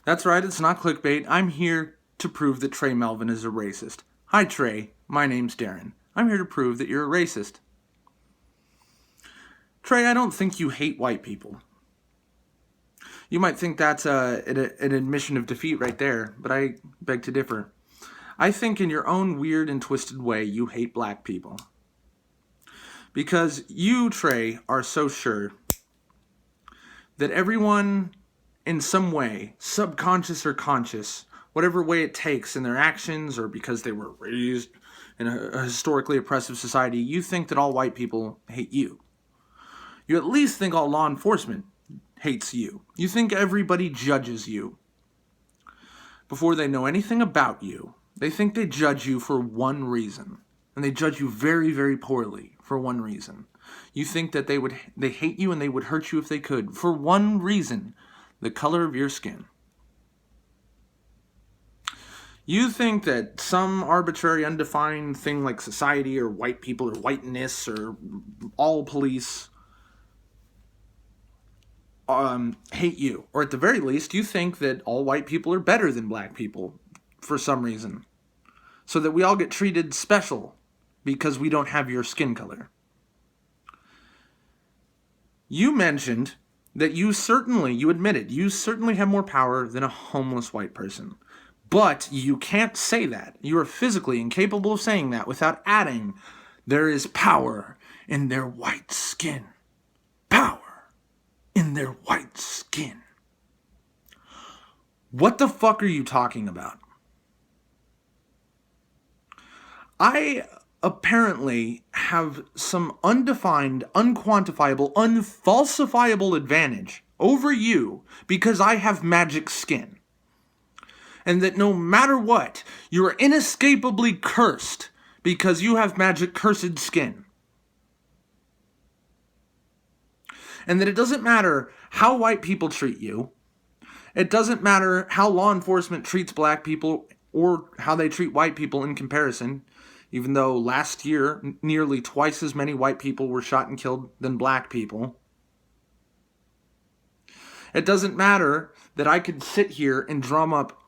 That's right, it's not clickbait. I'm here to prove that Tre Melvin is a racist. Hi, Tre. My name's Darren. I'm here to prove that you're a racist. Tre, I don't think you hate white people. You might think that's an admission of defeat right there, but I beg to differ. I think in your own weird and twisted way, you hate black people. Because you, Tre, are so sure that everyone in some way, subconscious or conscious, whatever way it takes in their actions or because they were raised in a historically oppressive society, you think that all white people hate you. You at least think all law enforcement hates you. You think everybody judges you before they know anything about you. They think they judge you for one reason, and they judge you very, very poorly for one reason. You think that they hate you and they would hurt you if they could for one reason: the color of your skin. You think that some arbitrary, undefined thing like society or white people or whiteness or all police hate you. Or at the very least, you think that all white people are better than black people for some reason. So that we all get treated special because we don't have your skin color. You mentioned that you admitted, you certainly have more power than a homeless white person. But you can't say that. You are physically incapable of saying that without adding, there is power in their white skin. Power in their white skin. What the fuck are you talking about? I apparently have some undefined, unquantifiable, unfalsifiable advantage over you because I have magic skin. And that no matter what, you are inescapably cursed because you have magic cursed skin. And that it doesn't matter how white people treat you. It doesn't matter how law enforcement treats black people or how they treat white people in comparison. Even though last year, nearly twice as many white people were shot and killed than black people. It doesn't matter that I could sit here and drum up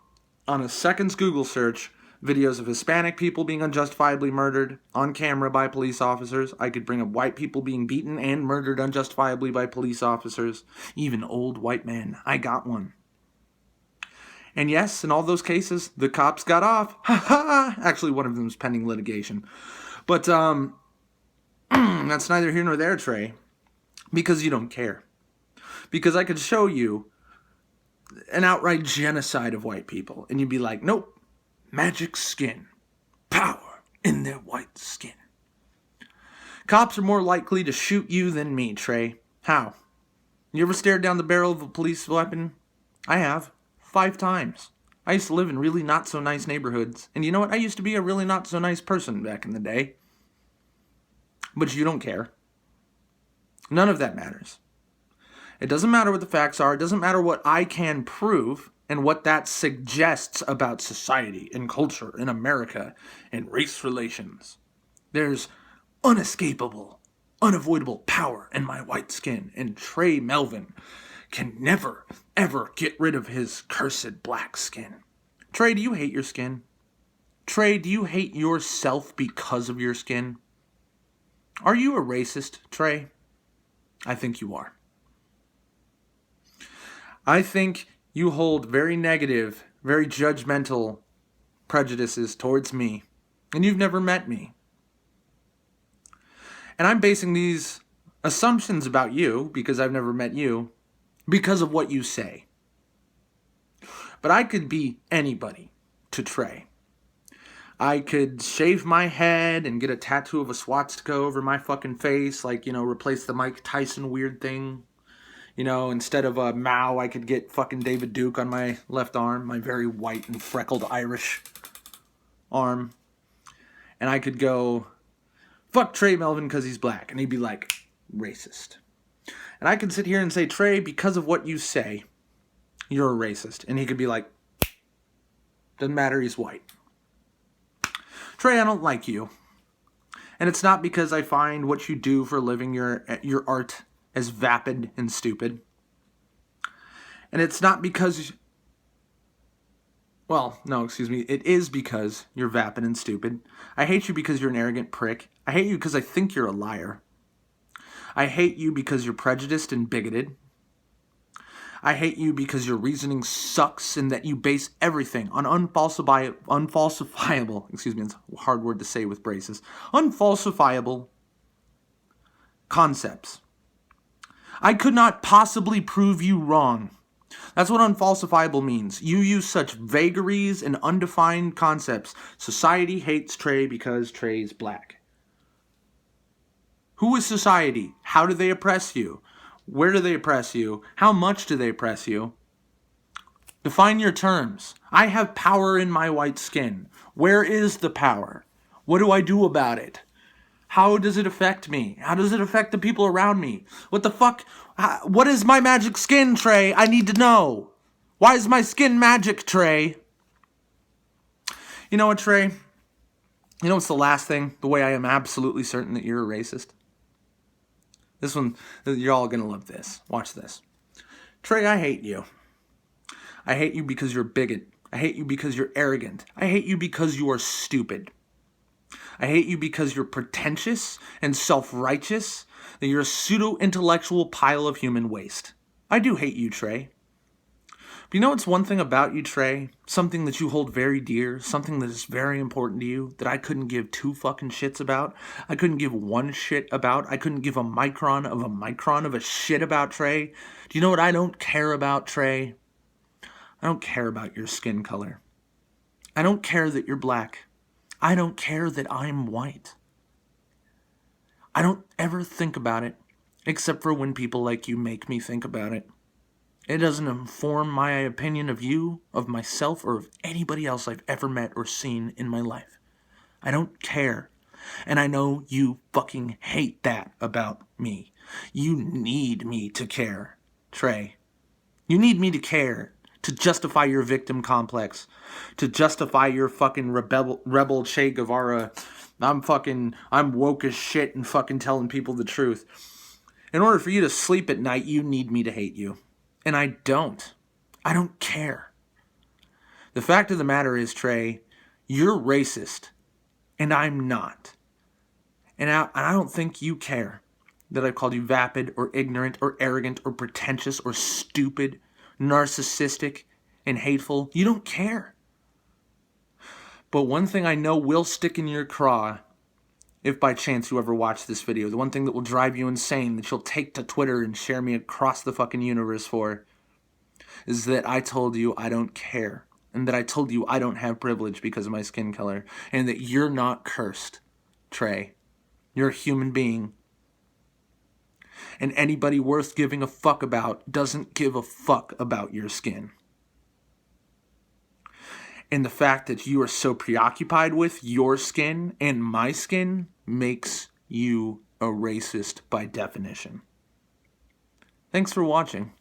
on a second's Google search videos of Hispanic people being unjustifiably murdered on camera by police officers. I could bring up white people being beaten and murdered unjustifiably by police officers. Even old white men. I got one. And yes, in all those cases, the cops got off. Ha ha! Actually, one of them is pending litigation. But that's neither here nor there, Tre. Because you don't care. Because I could show you an outright genocide of white people. And you'd be like, nope. Magic skin. Power in their white skin. Cops are more likely to shoot you than me, Tre. How? You ever stared down the barrel of a police weapon? I have. 5 times. I used to live in really not so nice neighborhoods. And you know what? I used to be a really not so nice person back in the day. But you don't care. None of that matters. It doesn't matter what the facts are. It doesn't matter what I can prove and what that suggests about society and culture in America and race relations. There's unescapable, unavoidable power in my white skin. And Tre Melvin can never, ever get rid of his cursed black skin. Tre, do you hate your skin? Tre, do you hate yourself because of your skin? Are you a racist, Tre? I think you are. I think you hold very negative, very judgmental prejudices towards me, and you've never met me. And I'm basing these assumptions about you, because I've never met you, because of what you say. But I could be anybody to Tre. I could shave my head and get a tattoo of a swastika over my fucking face, like, replace the Mike Tyson weird thing. Instead of a Mao, I could get fucking David Duke on my left arm, my very white and freckled Irish arm. And I could go, fuck Tre Melvin because he's black. And he'd be like, racist. And I could sit here and say, Tre, because of what you say, you're a racist. And he could be like, doesn't matter, he's white. Tre, I don't like you. And it's not because I find what you do for a living, your art, as vapid and stupid. And it's not because Well, no, excuse me. It is because you're vapid and stupid. I hate you because you're an arrogant prick. I hate you because I think you're a liar. I hate you because you're prejudiced and bigoted. I hate you because your reasoning sucks and that you base everything on unfalsifiable, excuse me, it's a hard word to say with braces, unfalsifiable concepts. I could not possibly prove you wrong. That's what unfalsifiable means. You use such vagaries and undefined concepts. Society hates Tre because Tre's black. Who is society? How do they oppress you? Where do they oppress you? How much do they oppress you? Define your terms. I have power in my white skin. Where is the power? What do I do about it? How does it affect me? How does it affect the people around me? What the fuck? What is my magic skin, Tre? I need to know. Why is my skin magic, Tre? You know what, Tre? You know what's the last thing? The way I am absolutely certain that you're a racist? This one, you're all going to love this. Watch this. Tre, I hate you. I hate you because you're a bigot. I hate you because you're arrogant. I hate you because you are stupid. I hate you because you're pretentious and self-righteous, that you're a pseudo-intellectual pile of human waste. I do hate you, Tre. But you know what's one thing about you, Tre? Something that you hold very dear, something that is very important to you, that I couldn't give two fucking shits about? I couldn't give one shit about? I couldn't give a micron of a shit about, Tre? Do you know what I don't care about, Tre? I don't care about your skin color. I don't care that you're black. I don't care that I'm white. I don't ever think about it, except for when people like you make me think about it. It doesn't inform my opinion of you, of myself, or of anybody else I've ever met or seen in my life. I don't care. And I know you fucking hate that about me. You need me to care, Tre. You need me to care. To justify your victim complex, to justify your fucking rebel Che Guevara, I'm woke as shit and fucking telling people the truth. In order for you to sleep at night, you need me to hate you. And I don't. I don't care. The fact of the matter is, Tre, you're racist, and I'm not. And I don't think you care that I've called you vapid or ignorant or arrogant or pretentious or stupid, narcissistic, and hateful. You don't care. But one thing I know will stick in your craw, if by chance you ever watch this video, the one thing that will drive you insane, that you'll take to Twitter and share me across the fucking universe for, is that I told you I don't care. And that I told you I don't have privilege because of my skin color. And that you're not cursed, Tre. You're a human being. And anybody worth giving a fuck about doesn't give a fuck about your skin. And the fact that you are so preoccupied with your skin and my skin makes you a racist by definition. Thanks for watching.